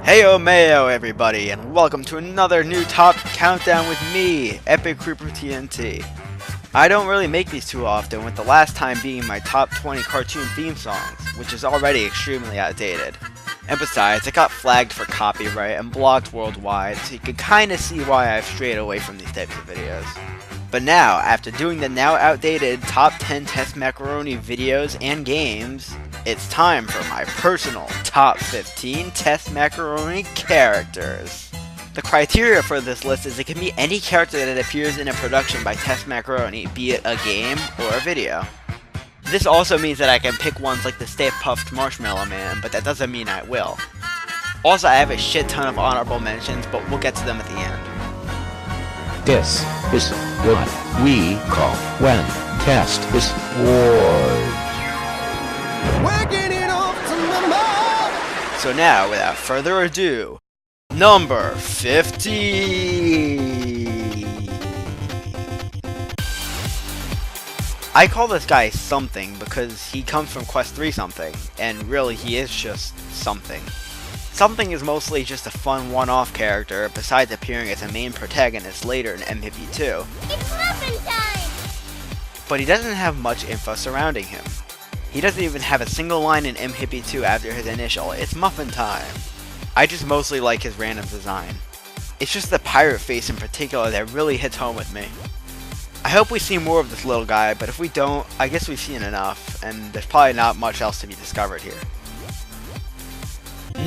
Heyo Mayo everybody, and welcome to another new top countdown with me, Epic Creeper TNT. I don't really make these too often, with the last time being my top 20 cartoon theme songs, which is already extremely outdated. And besides, it got flagged for copyright and blocked worldwide, so you can kinda see why I've strayed away from these types of videos. But now, after doing the now outdated top 10 TESTMACORONI videos and games, it's time for my personal top 15 TESTMACORONI characters. The criteria for this list is it can be any character that appears in a production by TESTMACORONI, be it a game or a video. This also means that I can pick ones like the Stay Puft Marshmallow Man, but that doesn't mean I will. Also, I have a shit ton of honorable mentions, but we'll get to them at the end. This is what we call when test is war. So now, without further ado, number 50. I call this guy something because he comes from Quest 3 something, and really he is just something. Something is mostly just a fun one-off character, besides appearing as a main protagonist later in MHP2. It's muffin time! But he doesn't have much info surrounding him. He doesn't even have a single line in MHP2 after his initial, "It's muffin time." I just mostly like his random design. It's just the pirate face in particular that really hits home with me. I hope we see more of this little guy, but if we don't, I guess we've seen enough, and there's probably not much else to be discovered here.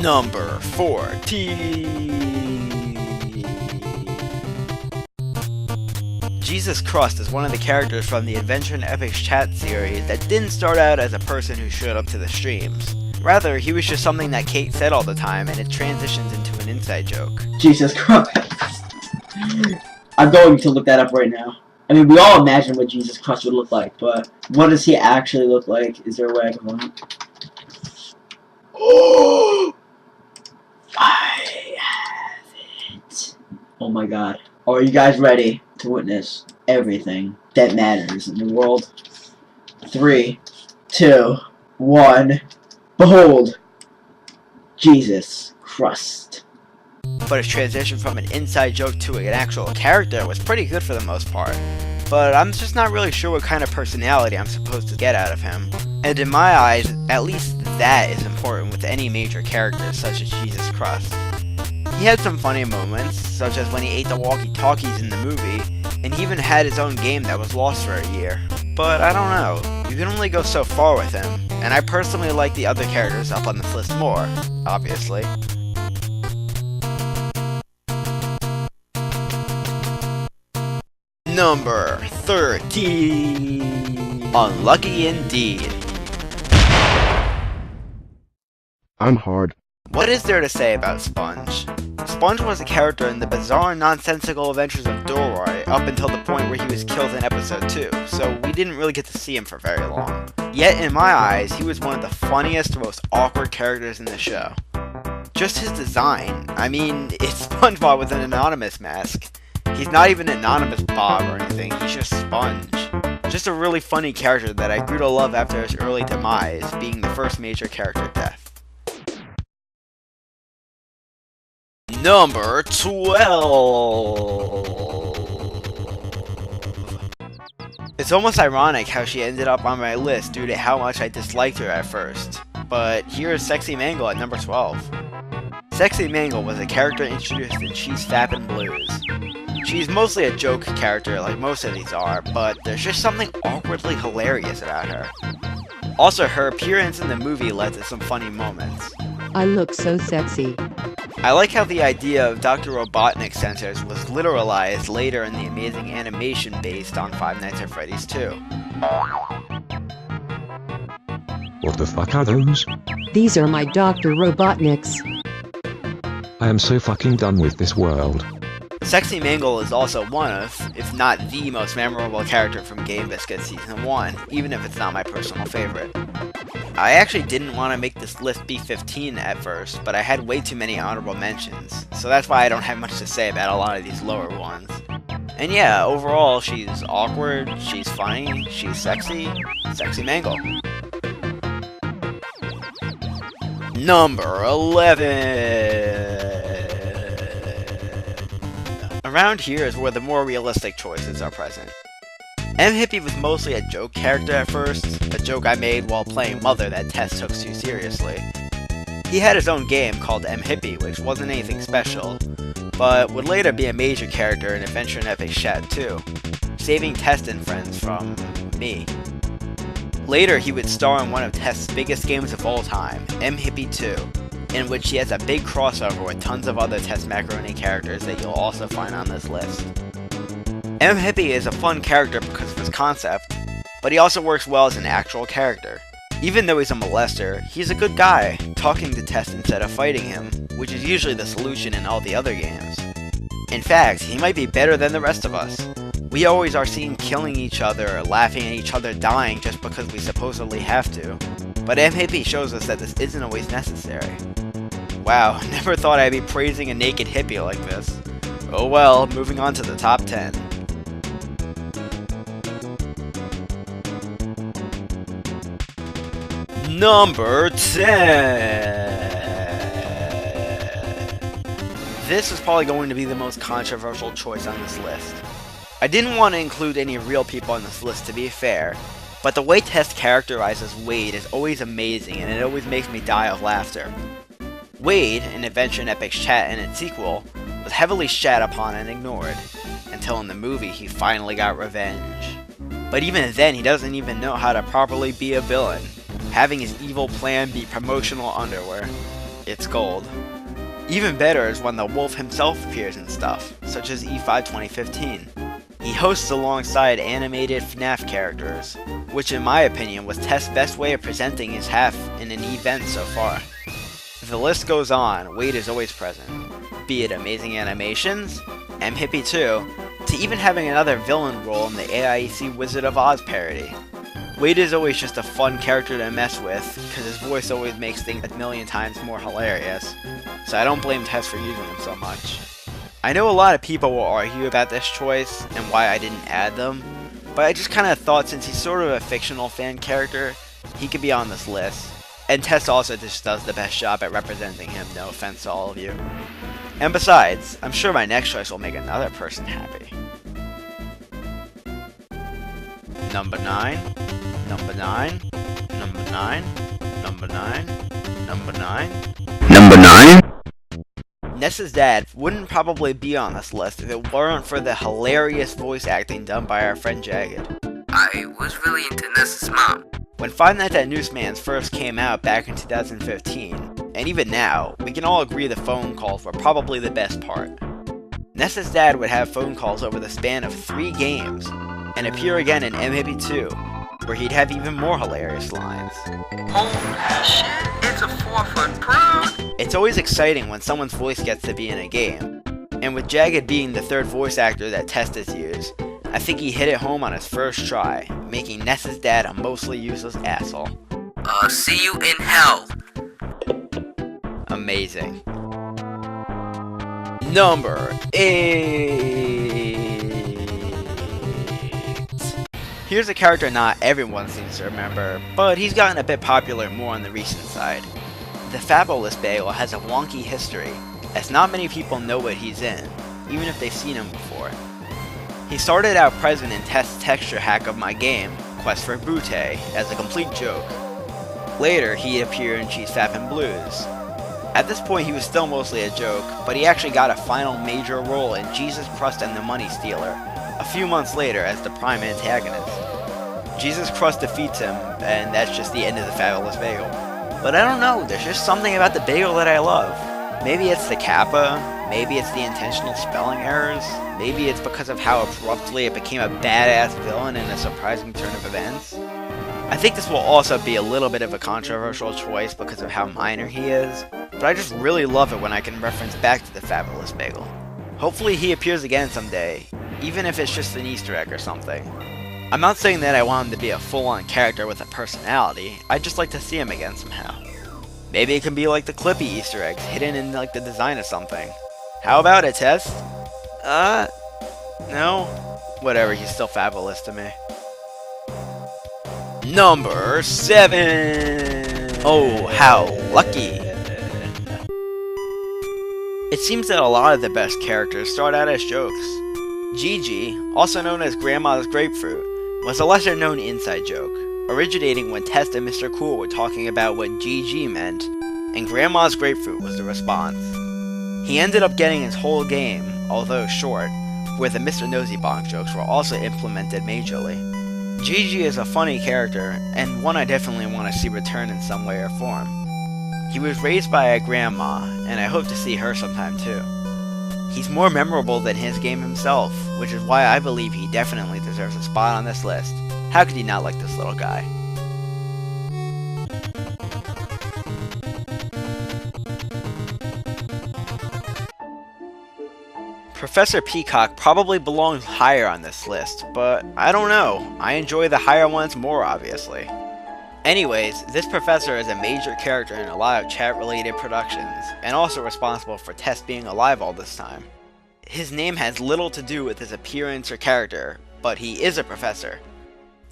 Number 14. Jesus Crust is one of the characters from the Adventure in Epics chat series that didn't start out as a person who showed up to the streams. Rather, he was just something that Kate said all the time, and it transitions into an inside joke. Jesus Christ. I'm going to look that up right now. I mean, we all imagine what Jesus Christ would look like, but what does he actually look like? Is there a way I can find it? Oh! I have it. Oh my god. Are you guys ready to witness everything that matters in the world? 3, 2, 1. Behold! Jesus Crust. But his transition from an inside joke to an actual character was pretty good for the most part. But I'm just not really sure what kind of personality I'm supposed to get out of him. And in my eyes, at least that is important with any major characters such as Jesus Crust. He had some funny moments, such as when he ate the walkie-talkies in the movie, and he even had his own game that was lost for a year. But I don't know, you can only go so far with him, and I personally like the other characters up on this list more, obviously. Number 13. Unlucky indeed. I'm hard. What is there to say about Sponge? Sponge was a character in the bizarre, nonsensical adventures of Doroi up until the point where he was killed in episode 2, so we didn't really get to see him for very long. Yet in my eyes, he was one of the funniest, most awkward characters in the show. Just his design, I mean, it's SpongeBob with an anonymous mask. He's not even anonymous Bob or anything, he's just Sponge. Just a really funny character that I grew to love after his early demise, being the first major character death. Number 12. It's almost ironic how she ended up on my list due to how much I disliked her at first. But here is Sexy Mangle at number 12. Sexy Mangle was a character introduced in She's Fappin' Blues. She's mostly a joke character like most of these are, but there's just something awkwardly hilarious about her. Also, her appearance in the movie led to some funny moments. I look so sexy. I like how the idea of Dr. Robotnik's sensors was literalized later in the amazing animation based on Five Nights at Freddy's 2. What the fuck are those? These are my Dr. Robotniks. I am so fucking done with this world. Sexy Mangle is also one of, if not the most memorable character from Game Biscuit Season 1, even if it's not my personal favorite. I actually didn't want to make this list be 15 at first, but I had way too many honorable mentions, so that's why I don't have much to say about a lot of these lower ones. And yeah, overall, she's awkward, she's funny, she's sexy, Sexy Mangle. Number 11. Around here is where the more realistic choices are present. M-Hippie was mostly a joke character at first, a joke I made while playing Mother that Tess took too seriously. He had his own game called M-Hippie, which wasn't anything special, but would later be a major character in Adventure in Epic Chat too, saving Tess and friends from me. Later, he would star in one of Test's biggest games of all time, M-Hippie 2, in which he has a big crossover with tons of other TESTMACORONI characters that you'll also find on this list. M-Hippie is a fun character because of his concept, but he also works well as an actual character. Even though he's a molester, he's a good guy, talking to Tess instead of fighting him, which is usually the solution in all the other games. In fact, he might be better than the rest of us. We always are seen killing each other or laughing at each other dying just because we supposedly have to. But M-Hippie shows us that this isn't always necessary. Wow, never thought I'd be praising a naked hippie like this. Oh well, moving on to the top 10. Number 10! This is probably going to be the most controversial choice on this list. I didn't want to include any real people on this list to be fair, but the way Tess characterizes Wade is always amazing and it always makes me die of laughter. Wade, in Adventure in Epic Chat and its sequel, was heavily shat upon and ignored, until in the movie he finally got revenge. But even then he doesn't even know how to properly be a villain, having his evil plan be promotional underwear. It's gold. Even better is when the wolf himself appears in stuff, such as E5 2015. He hosts alongside animated FNAF characters, which in my opinion was Test's best way of presenting his half in an event so far. The list goes on, Wade is always present, be it amazing animations, M-Hippie 2, to even having another villain role in the AIEC Wizard of Oz parody. Wade is always just a fun character to mess with, because his voice always makes things a million times more hilarious, so I don't blame Tess for using him so much. I know a lot of people will argue about this choice and why I didn't add them, but I just kinda thought since he's sort of a fictional fan character, he could be on this list. And Tess also just does the best job at representing him, no offense to all of you. And besides, I'm sure my next choice will make another person happy. Number 9, number 9, number 9, number 9, number 9, number 9? Ness's dad wouldn't probably be on this list if it weren't for the hilarious voice acting done by our friend Jagged. I was really into Ness's mom. When Five Nights at Newsman's first came out back in 2015, and even now, we can all agree the phone calls were probably the best part. Ness's dad would have phone calls over the span of 3 games, and appear again in M-Hippie 2, where he'd have even more hilarious lines. Holy shit, it's a 4-foot prude! It's always exciting when someone's voice gets to be in a game, and with Jagged being the 3rd voice actor that Test has used, I think he hit it home on his first try, making Ness's dad a mostly useless asshole. See you in hell. Amazing. Number 8. Here's a character not everyone seems to remember, but he's gotten a bit popular more on the recent side. The Fabulous Bagel has a wonky history, as not many people know what he's in, even if they've seen him before. He started out present in Test's texture hack of my game, Quest for Butte, as a complete joke. Later, he appeared in Cheese Fappin' Blues. At this point, he was still mostly a joke, but he actually got a final major role in Jesus Crust and the Money Stealer, a few months later as the prime antagonist. Jesus Crust defeats him, and that's just the end of the Fabulous Bagel. But I don't know, there's just something about the bagel that I love. Maybe it's the kappa, maybe it's the intentional spelling errors, maybe it's because of how abruptly it became a badass villain in a surprising turn of events. I think this will also be a little bit of a controversial choice because of how minor he is, but I just really love it when I can reference back to the Fabulous Bagel. Hopefully he appears again someday, even if it's just an Easter egg or something. I'm not saying that I want him to be a full-on character with a personality, I'd just like to see him again somehow. Maybe it can be like the Clippy Easter eggs, hidden in like the design of something. How about it, Tess? No? Whatever, he's still fabulous to me. Number 7! Oh, how lucky! It seems that a lot of the best characters start out as jokes. Gigi, also known as Grandma's Grapefruit, was a lesser known inside joke, originating when Test and Mr. Cool were talking about what GG meant, and Grandma's Grapefruit was the response. He ended up getting his whole game, although short, where the Mr. Nosy Bonk jokes were also implemented majorly. GG is a funny character, and one I definitely want to see return in some way or form. He was raised by a grandma, and I hope to see her sometime too. He's more memorable than his game himself, which is why I believe he definitely deserves a spot on this list. How could you not like this little guy? Professor Peacock probably belongs higher on this list, but I don't know. I enjoy the higher ones more, obviously. Anyways, this professor is a major character in a lot of chat-related productions, and also responsible for Test being alive all this time. His name has little to do with his appearance or character, but he is a professor.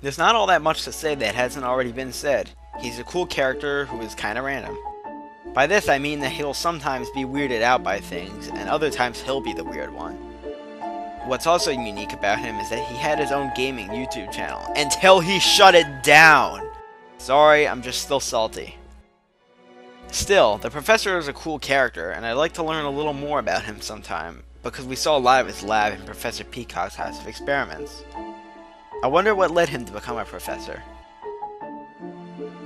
There's not all that much to say that hasn't already been said. He's a cool character who is kinda random. By this I mean that he'll sometimes be weirded out by things, and other times he'll be the weird one. What's also unique about him is that he had his own gaming YouTube channel, until he shut it down! Sorry, I'm just still salty. Still, the professor is a cool character, and I'd like to learn a little more about him sometime, because we saw a lot of his lab in Professor Peacock's House of Experiments. I wonder what led him to become a professor.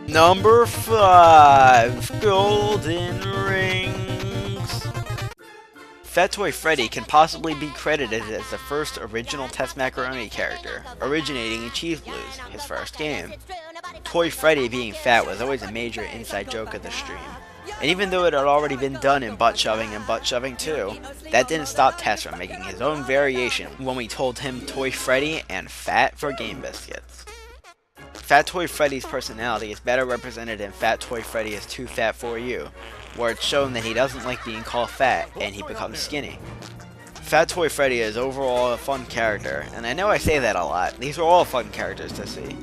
Number 5, Golden Rings. Fat Toy Freddy can possibly be credited as the first original TESTMACORONI character, originating in Cheese Blues, his first game. Toy Freddy being fat was always a major inside joke of the stream, and even though it had already been done in Butt Shoving and Butt Shoving 2, that didn't stop Test from making his own variation when we told him Toy Freddy and Fat for Game Biscuits. Fat Toy Freddy's personality is better represented in Fat Toy Freddy is Too Fat For You, where it's shown that he doesn't like being called fat and he becomes skinny. Fat Toy Freddy is overall a fun character, and I know I say that a lot, these are all fun characters to see.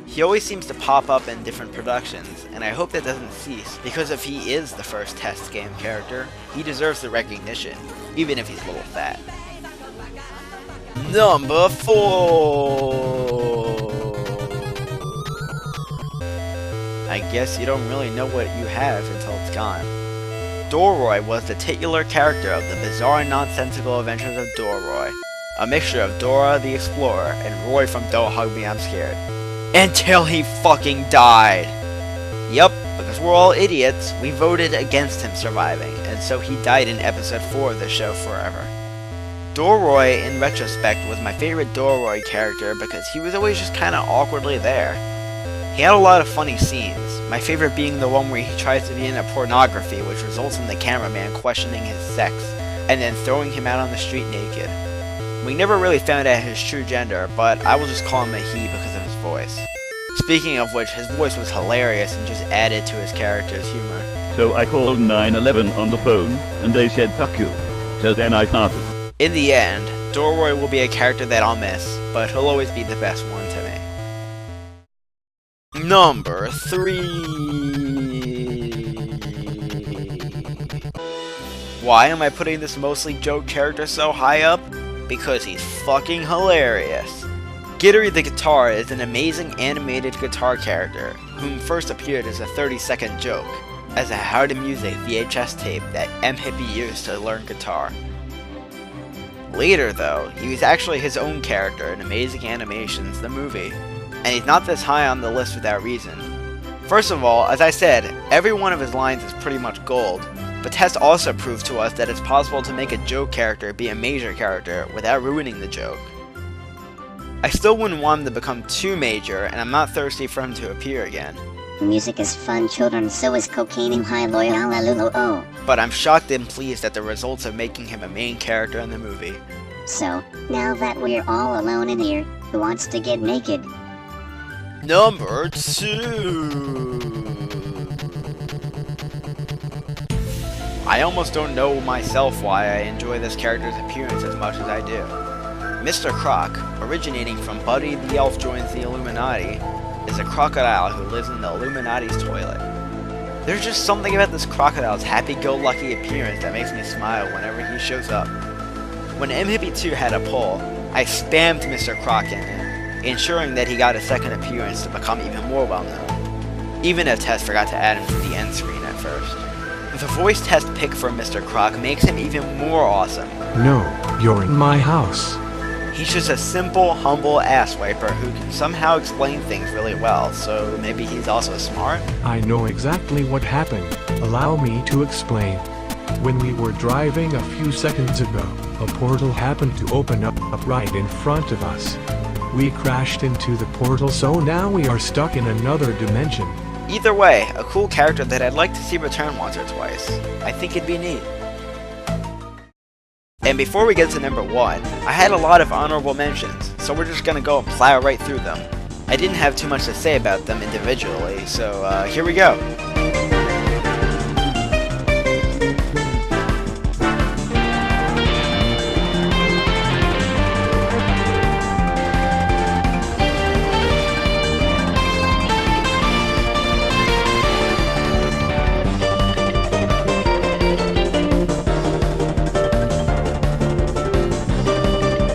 He always seems to pop up in different productions, and I hope that doesn't cease, because if he is the first Test game character, he deserves the recognition, even if he's a little fat. Number 4! I guess you don't really know what you have until it's gone. Dorroy was the titular character of the bizarre and nonsensical adventures of Dorroy, a mixture of Dora the Explorer and Roy from Don't Hug Me I'm Scared. Until he fucking died! Yup, because we're all idiots, we voted against him surviving, and so he died in episode 4 of the show forever. Dorroy, in retrospect, was my favorite Dorroy character because he was always just kinda awkwardly there. He had a lot of funny scenes, my favorite being the one where he tries to be into pornography, which results in the cameraman questioning his sex, and then throwing him out on the street naked. We never really found out his true gender, but I will just call him a he because of his voice. Speaking of which, his voice was hilarious and just added to his character's humor. So I called 911 on the phone, and they said fuck you. So then I started. In the end, Dorroy will be a character that I'll miss, but he'll always be the best one to me. Number 3. Why am I putting this mostly joke character so high up? Because he's fucking hilarious. Gittery the Guitar is an amazing animated guitar character, whom first appeared as a 30-second joke, as a How to Music VHS tape that M-Hippie used to learn guitar. Later though, he was actually his own character in Amazing Animations, the movie, and he's not this high on the list without reason. First of all, as I said, every one of his lines is pretty much gold, but Test also proved to us that it's possible to make a joke character be a major character without ruining the joke. I still wouldn't want him to become too major, and I'm not thirsty for him to appear again. Music is fun, children, so is cocaine and high loyal. But I'm shocked and pleased at the results of making him a main character in the movie. So, now that we're all alone in here, who wants to get naked? Number 2. I almost don't know myself why I enjoy this character's appearance as much as I do. Mr. Croc, originating from Buddy the Elf Joins the Illuminati, is a crocodile who lives in the Illuminati's toilet. There's just something about this crocodile's happy-go-lucky appearance that makes me smile whenever he shows up. When MHB2 had a poll, I spammed Mr. Croc in it, ensuring that he got a second appearance to become even more well-known, even if Test forgot to add him to the end screen at first. The voice test pick for Mr. Croc makes him even more awesome. No, you're in my house. He's just a simple, humble asswiper who can somehow explain things really well, so maybe he's also smart? I know exactly what happened. Allow me to explain. When we were driving a few seconds ago, a portal happened to open up right in front of us. We crashed into the portal, so now we are stuck in another dimension. Either way, a cool character that I'd like to see return once or twice. I think it'd be neat. And before we get to number 1, I had a lot of honorable mentions, so we're just gonna go and plow right through them. I didn't have too much to say about them individually, so here we go.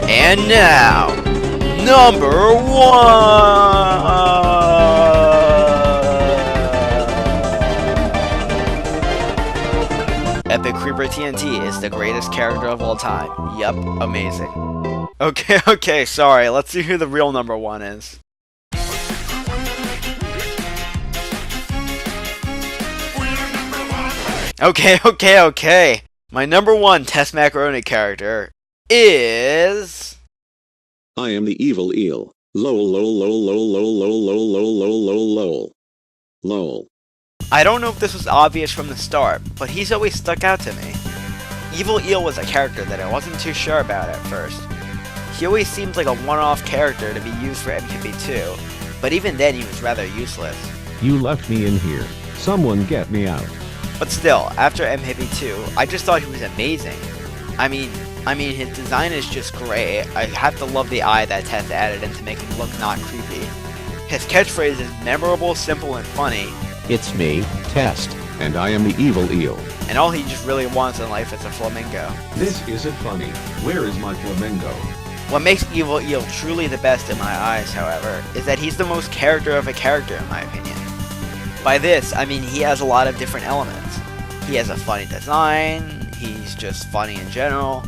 And now, number 1! Epic Creeper TNT is the greatest character of all time. Yup, amazing. Okay, sorry, let's see who the real number 1 is. Okay. My number 1 TESTMACORONI character is... I am the evil eel. Lol. I don't know if this was obvious from the start, but he's always stuck out to me. Evil Eel was a character that I wasn't too sure about at first. He always seemed like a one-off character to be used for MHB2, but even then he was rather useless. You left me in here. Someone get me out. But still, after MHB2, I just thought he was amazing. I mean, his design is just great. I have to love the eye that Test added in to make him look not creepy. His catchphrase is memorable, simple, and funny. It's me, Test, and I am the evil eel. And all he just really wants in life is a flamingo. This isn't funny. Where is my flamingo? What makes Evil Eel truly the best in my eyes, however, is that he's the most character of a character in my opinion. By this, I mean he has a lot of different elements. He has a funny design, he's just funny in general,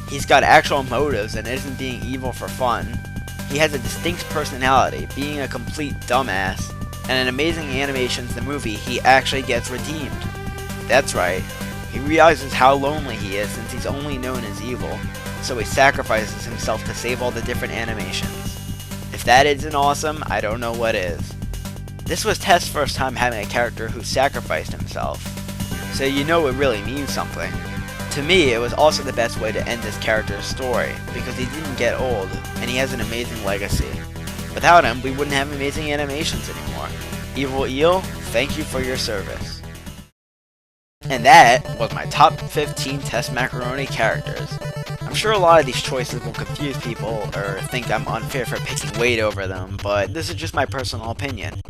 he's got actual motives and isn't being evil for fun, he has a distinct personality, being a complete dumbass, and in amazing animations in the movie, he actually gets redeemed. That's right, he realizes how lonely he is since he's only known as evil, so he sacrifices himself to save all the different animations. If that isn't awesome, I don't know what is. This was Test's first time having a character who sacrificed himself, so you know it really means something. To me, it was also the best way to end this character's story, because he didn't get old, and he has an amazing legacy. Without him, we wouldn't have amazing animations anymore. Evil Eel, thank you for your service. And that was my top 15 TESTMACORONI characters. I'm sure a lot of these choices will confuse people or think I'm unfair for picking Wade over them, but this is just my personal opinion.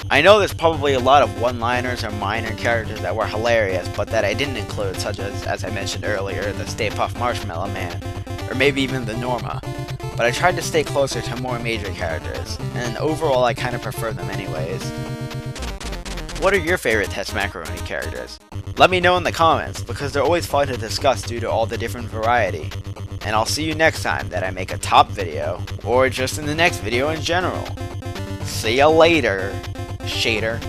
I know there's probably a lot of one-liners or minor characters that were hilarious, but that I didn't include, such as I mentioned earlier, the Stay Puft Marshmallow Man, or maybe even the Norma. But I tried to stay closer to more major characters, and overall I kind of prefer them anyways. What are your favorite TESTMACORONI characters? Let me know in the comments, because they're always fun to discuss due to all the different variety. And I'll see you next time that I make a top video, or just in the next video in general. See ya later, Shader.